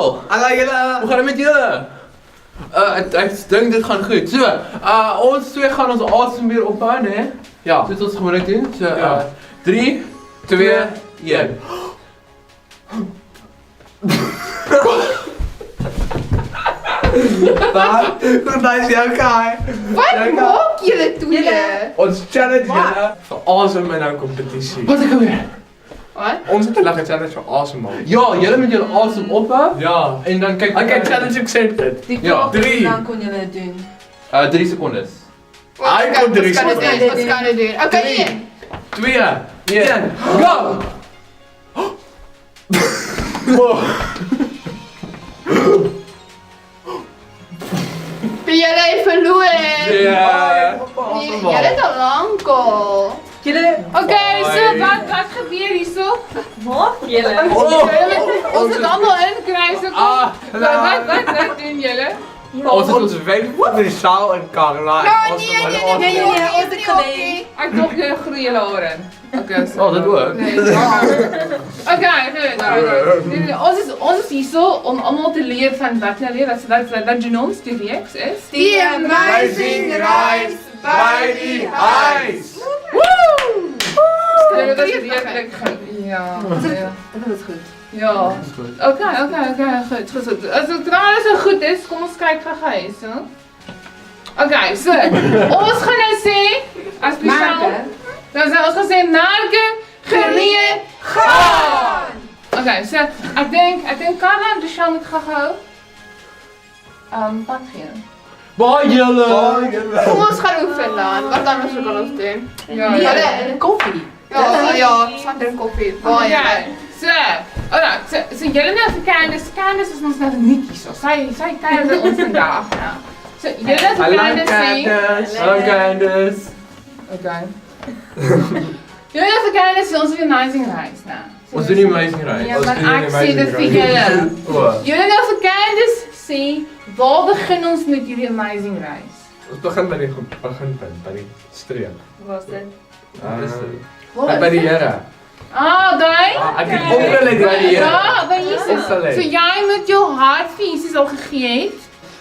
Hallo! Hallo julle! Hoe gaat het met jullie? Ik denk dit gaat goed. Zo, ons twee gaan ons asem weer opbouwen, hè? Ja. Dit is ons gewoonlijk doen. Zo, Ja. 3, 2, 1. Wat? Goed nice jou Kai. Wat maak julle twee? Ons challenge julle vir asem in 'n kompetisie. Wat ik alweer? Wat? Ons het vandag 'n challenge vir asemhaal. Ja, jullie met jullie asem opbouwen. Ja. En dan kijk Okay, challenge accepted. Die Ja, klok, 3. dan kon julle het doen. 3 secondes. Hij komt er eens Wat voor. kan het doen? Wat kan het doen? Oké, 3, 1. 2, 1, go! Jullie heeft verloren. Ja. Jullie het al lang al. Julle, Oké, so wat gebeur hier zo? maak julle. Ons het allemaal inkruisen. Wat doen jullie? Ons het ons weet vir die saal in Karla. Nee, ons het gewen. Ik toch jullie groeien jullie oren. Oké, so. Oh, dat ook. Nee, Oké, ons is hier zo om allemaal te leren van wat nou weer, dat genoemd die reeks is. Die Amazing Rise by the Ice. Dat is redelijk goed. Ja. Dat is goed. Ja. Oké, goed. Als het trouwens zo goed is, kom ons kijken gauw eens. Oké, so. Ons gaan nou sê, as Marke. dan zijn ons gaan sê, Marke, gereed, gaan! Oké, so, ik denk Carla en Duchan moet gauw pad gaan. Bye jullie! Kom ons gaan oefenen dan, wat anders kan ons doen? Ja, Nee, koffie. ja, van de koffie. Oké, so jullie nou vir Candice is ons nou nie kies. Sy kuier ons vandag nou. So jullie vir Candice sê. Hallo Candice. Okay. Jullie vir Candice ons die amazing reis nou. Ons doen die amazing reis. Ja, maar ek sê dit vir julle. Jullie nou vir Candice sê, waar begin ons met hierdie amazing reis? Ons begin by die beginpunt, by die streep. Was dit? By die Here. Daai? Ek het opgelê by die Here. Ja, by Jesus. Opgelê. So jy moet jou hart vir Jesus al gegee het.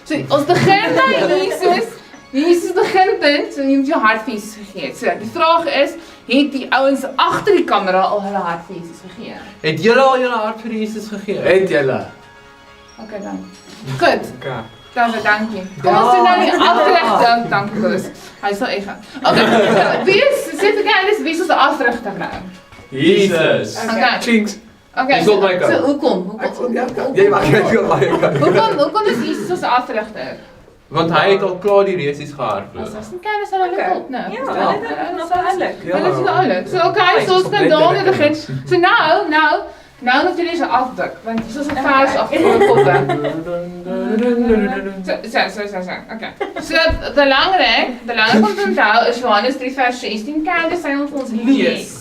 So ons begin by Jesus. Jesus beginpunt, so jy moet jou hart vir Jesus gegee het. So die vraag is, het die ouens agter die kamera al hulle hart vir Jesus gegee? Het jullie al jullie hart voor Jezus gegeven? Het julle. Okay dan. Goed. Okay. Dan dankie. Kom ons doen nou die afrigting. Dankie Koos. Hy sal ek gaan. Okay. Wie is ons afrigting nou? Jesus. Okay. Chinks. Okay. Jy sal my kan. So hoekom? Jy mag net veel baie. Hoekom is Jesus ons afrigter? Want hij heeft al klaar die races gehardloop. As ons kan is hulle op, né? Ja, dit is nog oulik. Hulle is oulik. So okay, so ons kan daarmee begin. So nou moet jullie ze afdruk, want hier is een vers af voor de koppen. Zo. Oké. So belangrijk om te onthou is Johannes 3 vers 16. Candice sy ons lees.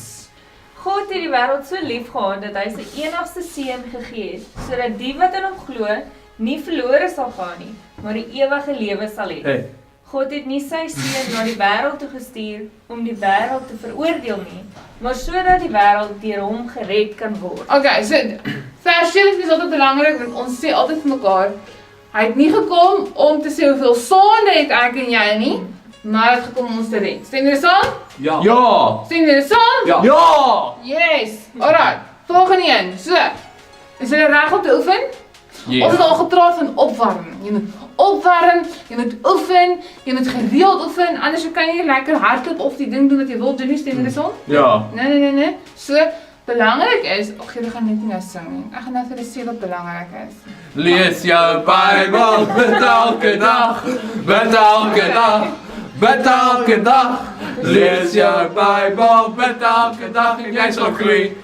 God het die wêreld so lief gehad dat hy sy enigste seun gegee het, sodat die wat in hom glo, nie verlore sal gaan nie, maar die ewige lewe sal hê. Hey. God het nie sy seun na die wêreld toe gestuur om die wêreld te veroordeel nie, maar sodat die wêreld deur hom gered kan word. Okay, so vers 17 is altyd belangrik want ons sê altyd vir mekaar, hy het nie gekom om te sê hoeveel sonde het ek en jy nie, maar hy het gekom om ons te red. Stem jy dit saam? Ja. Ja! Stem jy dit saam? Ja. Ja! Yes. Alright. Volgende een. So. Is jy reg om te oefen? Ons het al gepraat van opwarm. Jy moet opwarm, jy moet oefen, jy moet gereeld oefen, anders kan jy nie lekker hardloop of die ding doen wat jy wil doen, stem jy dit saam? Ja. Nee. So, belangrik is, jy gaan net nie nou sing nie. Ek gaan nou vir julle sê wat belangrik is. Lees jou Bijbel met elke dag, met elke dag, met elke dag. Lees jou Bijbel met elke dag en jij zal groei.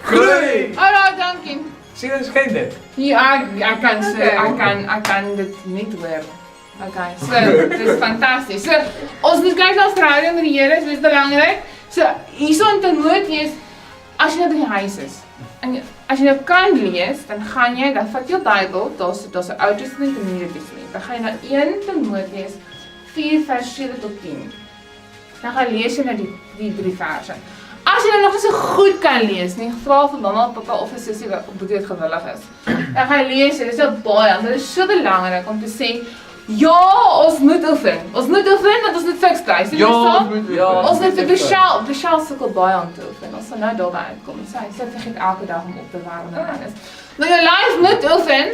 Alright, dankie. Sien ons geen dit. Ja, ek kan dit net hoor. Okay, so, dit is fantasties. So, ons moet kyk na Australië met die Here, so dit is belangrik. So, hierso in Timoteus, as jy nou by die huis is, en as jy nou kan lees, dan vat jy jou Bybel, daar's 'n Ou Testament en 'n Nuwe Testament. Dan gaan jy na 1 Timoteus 4 vers 7 tot 10. Dan gaan lees jy nou die 3 verse. As as jy nou nog nie so goed kan lees nie, vra vir mamma, pappa of 'n sussie wat op dit gewillig is. Dan gaan lees, dit is so baie, dit is so belangrik om te sê, ja, ons moet oefen. Ons moet oefen want ons moet fiks kry. Sien jy so? Ons moet Michelle sukkel baie om te oefen. Ons sal nou daarby uitkom. Sy vergeet elke dag om op te warm en alles. Maar jou lyf moet oefen.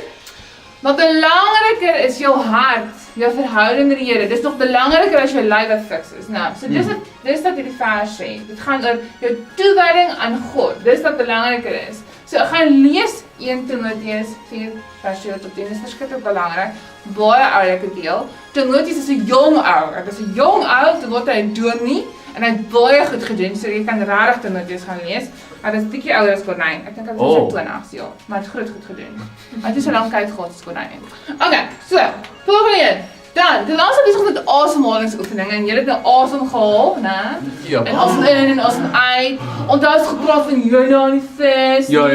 Maar belangriker is jou hart, jou verhouding met die Here. Dis nog belangriker as jou lyf fiks is. Nou, so dis wat hierdie vers sê. Dit gaan oor jou toewyding aan God. Dis wat belangriker is. So ek gaan lees 1 Timoteus 4 vers 7 tot 10. Dis verskriklik belangrik. Baie oulike deel. Timoteus is 'n jong ou. Hy is 'n jong ou, toe word hy 'n dominee en hy het baie goed gedoen. So jy kan regtig Timoteus gaan lees. Hy is 'n bietjie ouer as Corneille. Ek dink hy was so 20 jaar, maar hy het goed gedoen. Hy het so lank uit gehad as Corneille. Okay, so, volgende een. Dan, die laaste besig met asemhalingsoefeninge en jy het nou asem gehaal, né? Ja. En asem in en asem uit. Onthou ons gepraat van Jona aan die vis. Ja.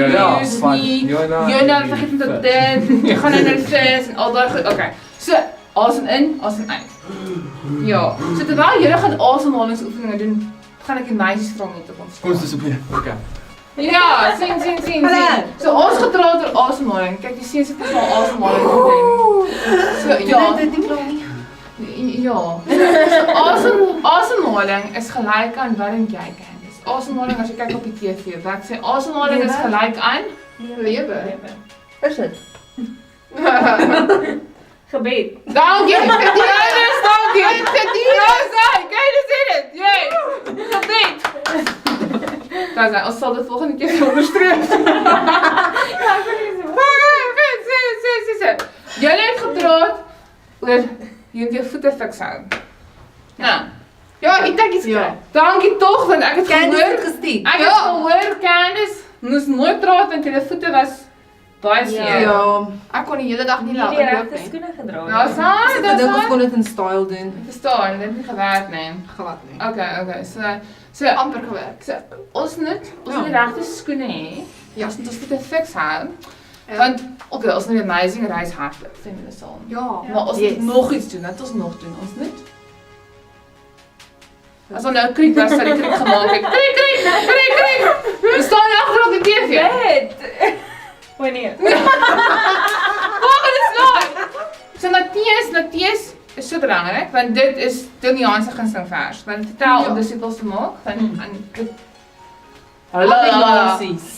Jona vergeet met dit. Jy gaan nou na die vis en al daai goed. Okay. So, asem in, asem uit. Ja. So terwyl jy gaan asemhalingsoefeninge doen, gaan ek die meisies vra om net op ons. Kom ons op hier. Okay. Ja, sien. So ons gepraat oor asemhaling. Kyk, die seuns het ons al asemhaling gedoen. So ja. Ja. So asemhaling is gelyk aan wat dink jy, Candice? Asemhaling as jy kyk op die TV, wat sê asemhaling is gelyk aan lewe. Is dit? Gebed. Dankie. Dankie. Kyk, dis dit. Jy. Gebed. Daar ons sal dit volgende keer onderstreep. Ja, ek weet nie. Okay, Julle het gepraat oor jy jou voete fiks hou. Nou. Ja, ek dink iets kry. Dankie tog want ek het gehoor gestuur. Ek het gehoor Candice moes nooit praat want jou voete was baie seer. Ja. Ek kon die hele dag nie Nie laat die loop regte nie. skoene gedra. Ja, saai, Ek dink ons kon dit in style doen. Verstaan, dit het nie gewerk nie. Glad nie. Okay, so Amper gewerk. So, ons moet die regte skoene hê. Ja, ons moet ons voete fiks hou. Ja. Want okay, ons moet 'n amazing reis hardloop, vind jy so. Ja. Maar ons moet nog iets doen, wat ons nog doen. Ons moet as ons nou kriek was, sal die kriek gemaak het. Kriek. We staan agter op die TV. Weet. Wanneer? Volgende slide. So Matteus is so belangrik want dit is Domiaan se gunsteling vers. Want dit vertel om disippels te maak van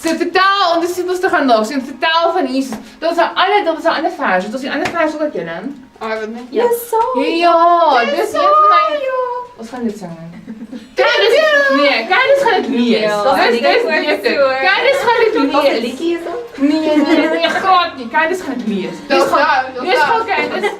Ze vertel om disippels te gaan nog. Ze vertel van Jesus. Dat was een ander vers. Dat was die ander vers ook uit julle. Ah, ek weet nie. Ja, so. Ja, dis een van my. Ons gaan dit sing. Candice gaan dit lees. Dis beter. Candice gaan dit lees. Liedjie is dit? Nee, glad nie. Candice gaan dit lees. Dis gaan Candice.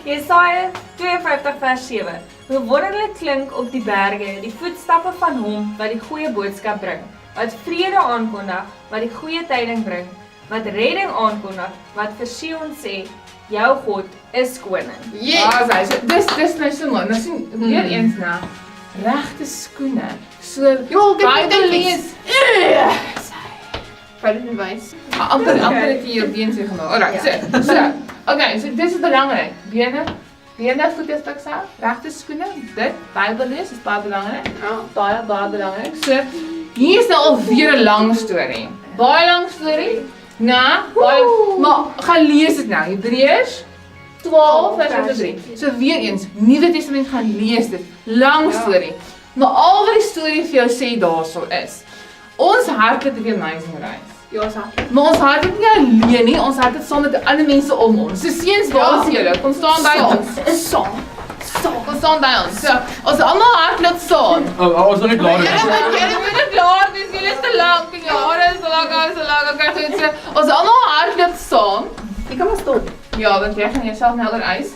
Jesaja 52 vers 7. Hoe wonderlik klink op die berge die voetstappe van hom wat die goeie boodskap bring, wat vrede aankondig, wat die goeie tyding bring, wat redding aankondig, wat vir Sion sê, jou God is koning. Ja, dis nou so mooi. Nou sien weer eens na regte skoene. So Bybel lees. Vat dit nie wys. amper het jy jou been so gemaak. Alright, so. Okay, so dis is belangrik. Bene, voete fiks hou, regte skoene, dit Bybel lees is baie belangrik. Ja. Baie belangrik. So hier is nou alweer 'n lang storie. Baie lang storie. Maar gaan lees dit nou. Hebreërs 12 vers 3. So weer eens, Nuwe Testament gaan lees dit. Lang storie. Maar al wat die storie vir jou sê daarso is, ons hardloop die amazing reis. Ja, sa. Maar ons hardloop nie alleen nie, ons hardloop saam met ander mense om ons. So seuns, waar is julle? Kom staan by ons. Kom staan by ons. So, ons almal hardloop saam. Ons nog nie klaar nie. Julle moet nie klaar wees, julle is te lank. Die jare is te lank. Okay, goed. So, ons almal hardloop saam. Jy kan maar stop. Ja, want jy gaan jouself nou oor ys.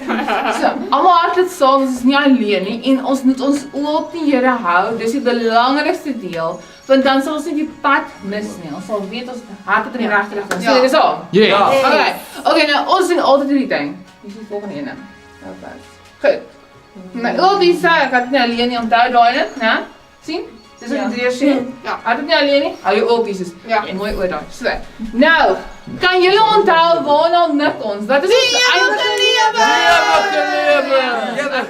So, almal hardloop saam, ons is nie alleen nie en ons moet ons oë op die Here hou. Dis die belangrikste deel, want dan sal ons nie die pad mis nie. Ons sal weet ons hardloop in die regte rigting. Sien jy dis al? Ja. Okay, nou ons doen altyd hierdie ding. Hier is die volgende ene. Goed. Nou, al die sê, ek het nie alleen nie, onthou daai net, né? Sien? Dis wat jy sien. Ja. Hou dit nie alleen nie. Hou jou oop Jesus. Ja. En mooi oor daai. So. Nou, kan julle onthou waarna mik ons? Wat is ons eindige lewe?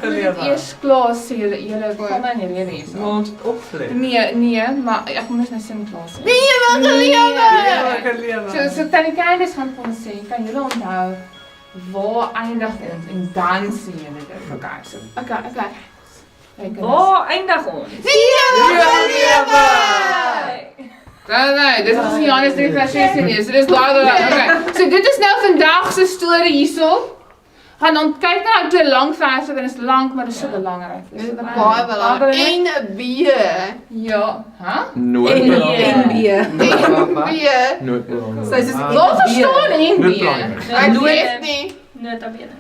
moet eers klaar sê, julle kom dan nie rede hierso. Ons opgelet. Nee, maar ek moes nou sin klaar sê. Lekker lewe. So Tannie Candice gaan vir ons sê, kan julle onthou waar eindig ons en dan sê julle dit vir mekaar so. Okay. Waar eindig ons? Nee, dit is nie Johannes 3:16 nie, so dis daar. Okay. So dit is nou vandag se storie hierso. Gaan ons kyk na die twee lang verse, want dit is lank, maar dit is so belangrik. Dit is baie belangrik. En 'n B. Ja, hè? Nooit En belangrijk. B. Nooit belangrijk. Sy sê Wat verstaan en Nooit B? belangrijk. Ek weet nie. Nota bene.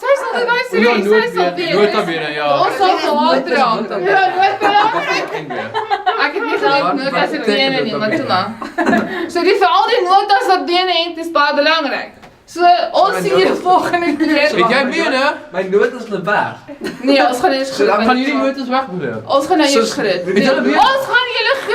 Sy sal dit baie Ja, serieus, sy sal weet. nooit bene, ja. Ons sal gehad raak. Ja, nooit belangrik. En weer. Ek het nie geweet notas het bene nie, maar toe maar. So die vir al die notas wat bene het is baie belangrik. So ons sien julle volgende keer. Het jy bene? My noot is weg. Nee, ons gaan eers So dan groet. gaan jullie nooit eens weg doen. Ons gaan nou eers Sus, groet. weet julle wie- Ons gaan julle groet.